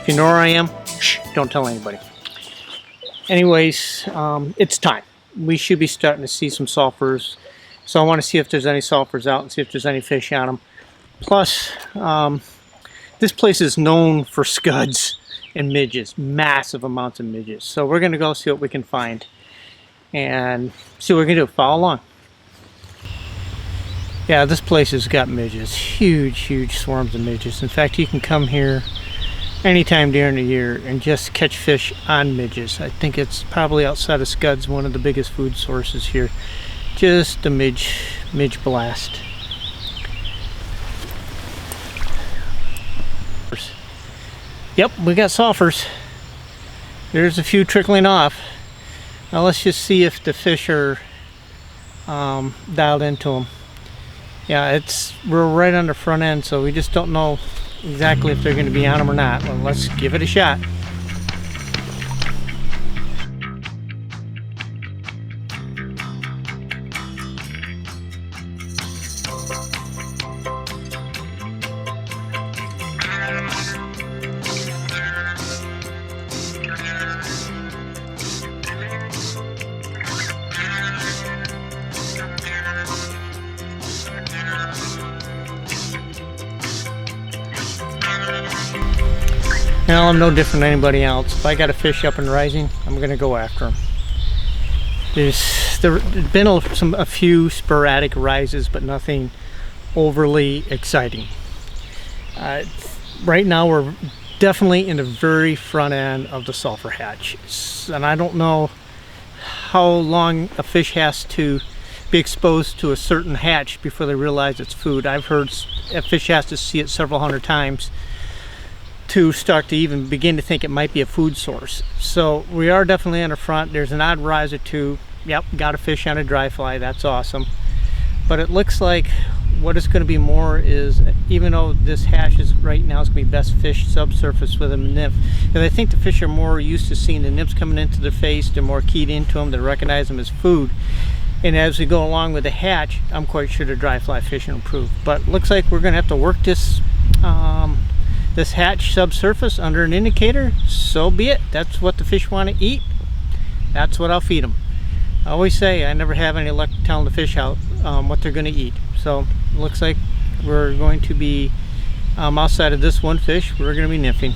If you know where I am, shh, don't tell anybody. Anyways, it's time. We should be starting to see some sulfurs. So I want to see if there's any sulfurs out and see if there's any fish on them. Plus, this place is known for scuds and midges, massive amounts of midges. So we're going to go see what we can find and see what we're going to do. Follow along. Yeah, this place has got midges, huge swarms of midges. In fact, you can come here anytime during the year and just catch fish on midges. I think it's probably outside of scuds, one of the biggest food sources here. Just a midge blast. Yep, we got sulfurs. There's a few trickling off. Now let's just see if the fish are dialed into them. Yeah, we're right on the front end, so we just don't know exactly if they're going to be on them or not. Well, let's give it a shot. Now I'm no different than anybody else. If I got a fish up and rising, I'm going to go after him. There's been a few sporadic rises, but nothing overly exciting. Right now we're definitely in the very front end of the sulfur hatch, and I don't know how long a fish has to be exposed to a certain hatch before they realize it's food. I've heard a fish has to see it several hundred times to start to even begin to think it might be a food source. So we are definitely on the front. There's an odd rise or two. Yep, got a fish on a dry fly. That's awesome. But it looks like what is going to be more is, even though this hatch is right now is going to be best fish subsurface with a nymph, because I think the fish are more used to seeing the nymphs coming into their face. They're more keyed into them. They recognize them as food. And as we go along with the hatch, I'm quite sure the dry fly fishing will improve. But it looks like we're going to have to work this this hatch subsurface under an indicator. So be it. That's what the fish want to eat. That's what I'll feed them. I always say I never have any luck telling the fish out what they're going to eat. So it looks like we're going to be outside of this one fish, we're going to be nymphing.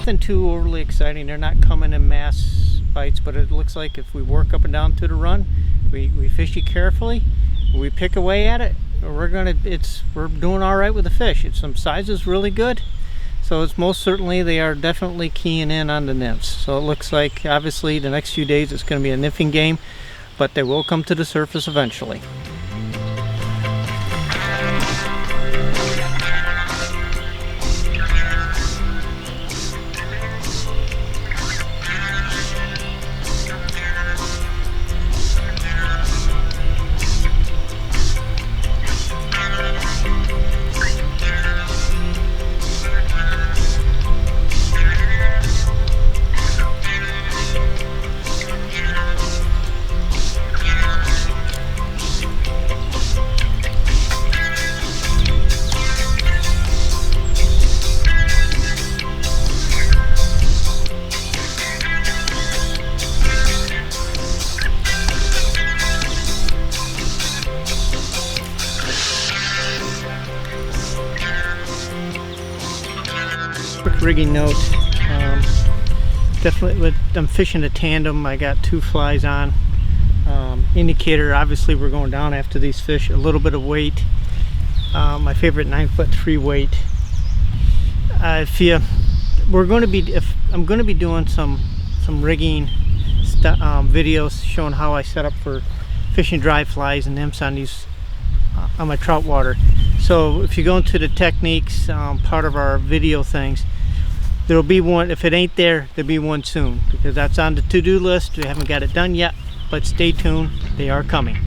nothing too overly exciting. They're not coming in mass bites, but it looks like if we work up and down to the run, we fish it carefully, we pick away at it, we're doing all right with the fish. Some size is really good, so it's most certainly they are definitely keying in on the nymphs. So it looks like obviously the next few days it's going to be a nymphing game, but they will come to the surface eventually. Quick rigging note, definitely I'm fishing a tandem. I got 2 flies on. Indicator, obviously we're going down after these fish. A little bit of weight, my favorite 9'3" weight. I'm going to be doing some rigging videos showing how I set up for fishing dry flies and nymphs on these on my trout water. So if you go into the techniques part of our video things, there'll be one. If it ain't there, there'll be one soon, because that's on the to-do list. We haven't got it done yet, but stay tuned, they are coming.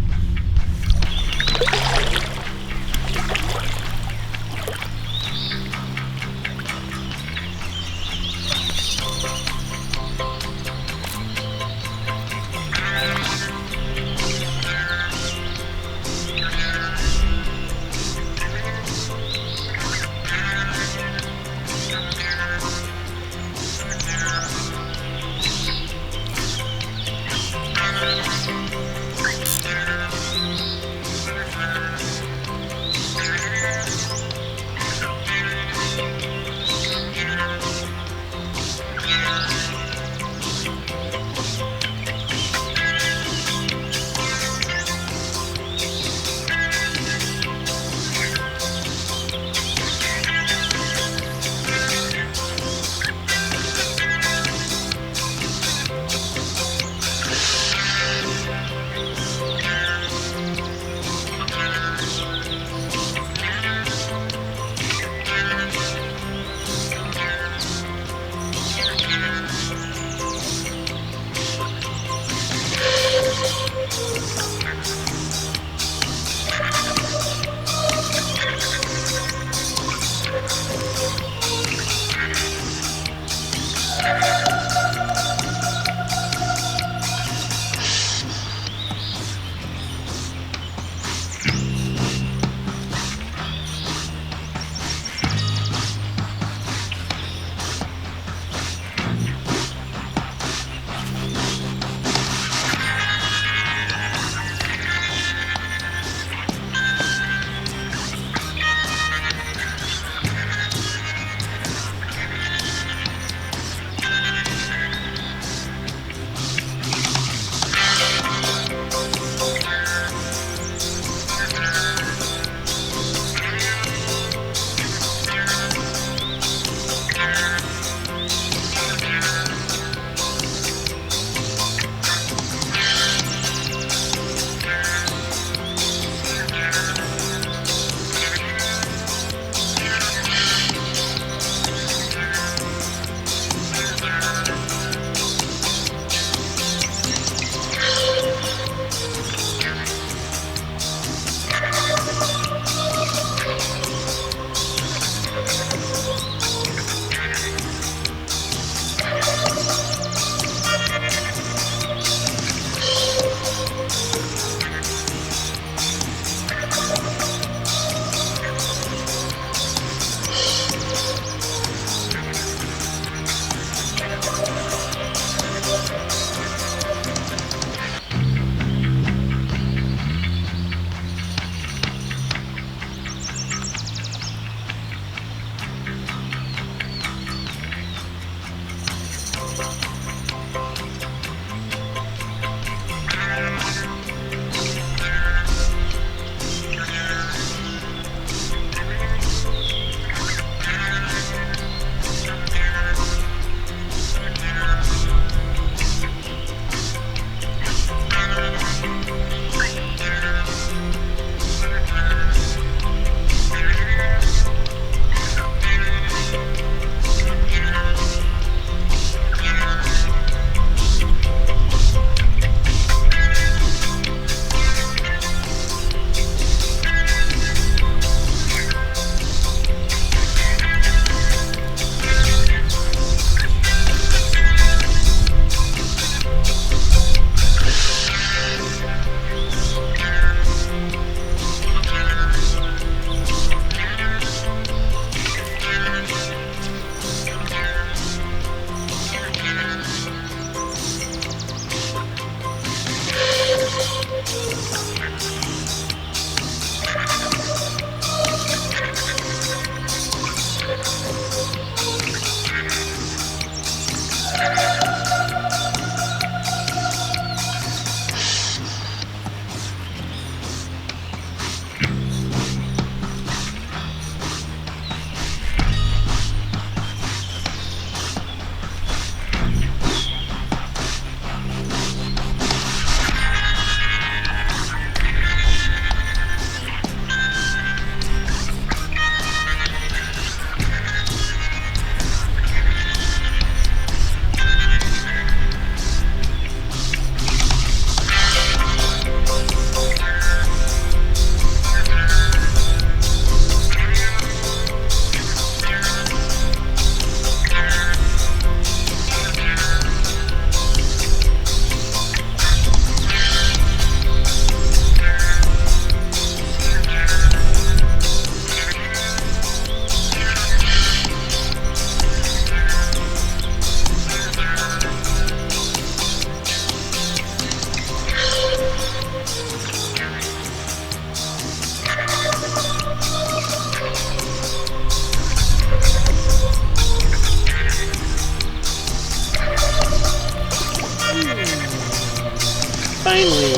Finally,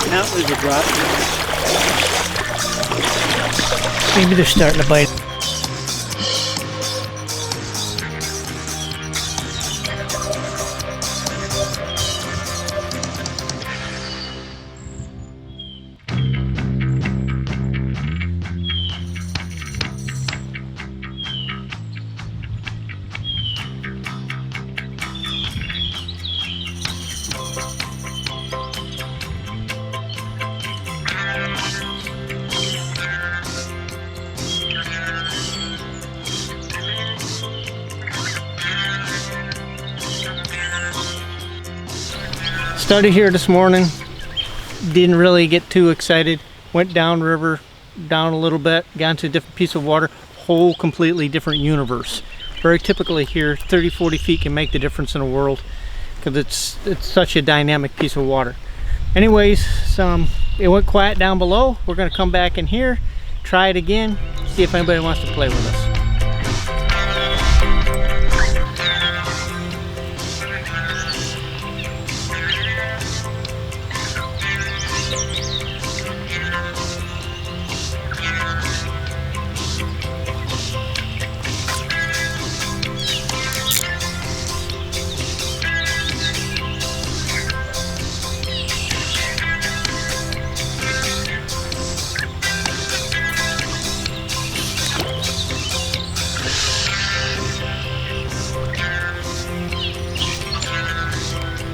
that was a drop. Maybe they're starting to bite. Started here this morning, didn't really get too excited, went down river, down a little bit, got into a different piece of water, whole completely different universe. Very typically here, 30-40 feet can make the difference in the world because it's such a dynamic piece of water. Anyways, it went quiet down below. We're going to come back in here, try it again, see if anybody wants to play with us.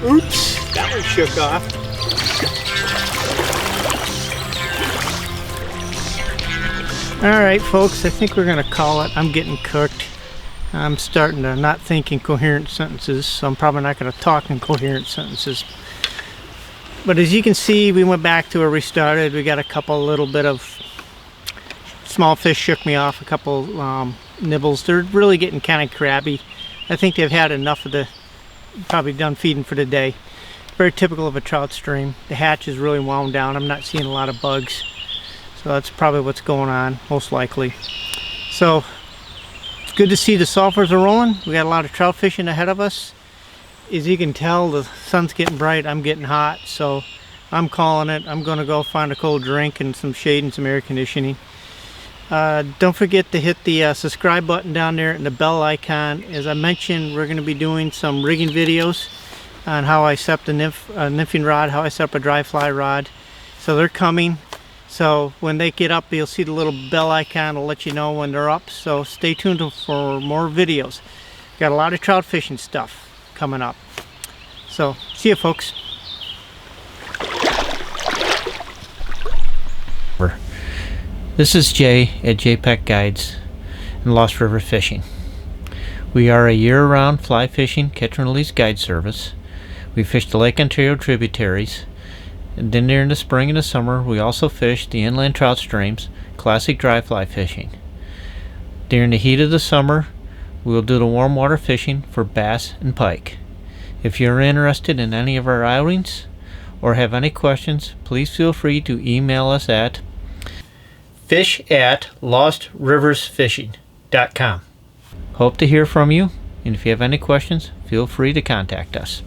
Oops, that one shook off. Alright folks, I think we're going to call it. I'm getting cooked. I'm starting to not think in coherent sentences, so I'm probably not going to talk in coherent sentences. But as you can see, we went back to where we started. We got a couple little bit of small fish shook me off, a couple nibbles. They're really getting kind of crabby. I think they've had enough of the, probably done feeding for the day. Very typical of a trout stream. The hatch is really wound down. I'm not seeing a lot of bugs. So that's probably what's going on, most likely. So it's good to see the sulfurs are rolling. We got a lot of trout fishing ahead of us. as you can tell, the sun's getting bright, I'm getting hot, so I'm calling it. I'm going to go find a cold drink and some shade and some air conditioning. Don't forget to hit the subscribe button down there and the bell icon. As I mentioned, we're going to be doing some rigging videos on how I set a nymphing rod, how I set up a dry fly rod. So they're coming. So when they get up, you'll see the little bell icon to let you know when they're up. So stay tuned for more videos. Got a lot of trout fishing stuff coming up. So see you, folks. This is Jay at JPEG Guides and Lost River Fishing. We are a year-round fly fishing catch and release guide service. We fish the Lake Ontario tributaries, and then during the spring and the summer we also fish the inland trout streams, classic dry fly fishing. During the heat of the summer we will do the warm water fishing for bass and pike. If you're interested in any of our outings or have any questions, please feel free to email us at fish@lostriversfishing.com. Hope to hear from you, and if you have any questions, feel free to contact us.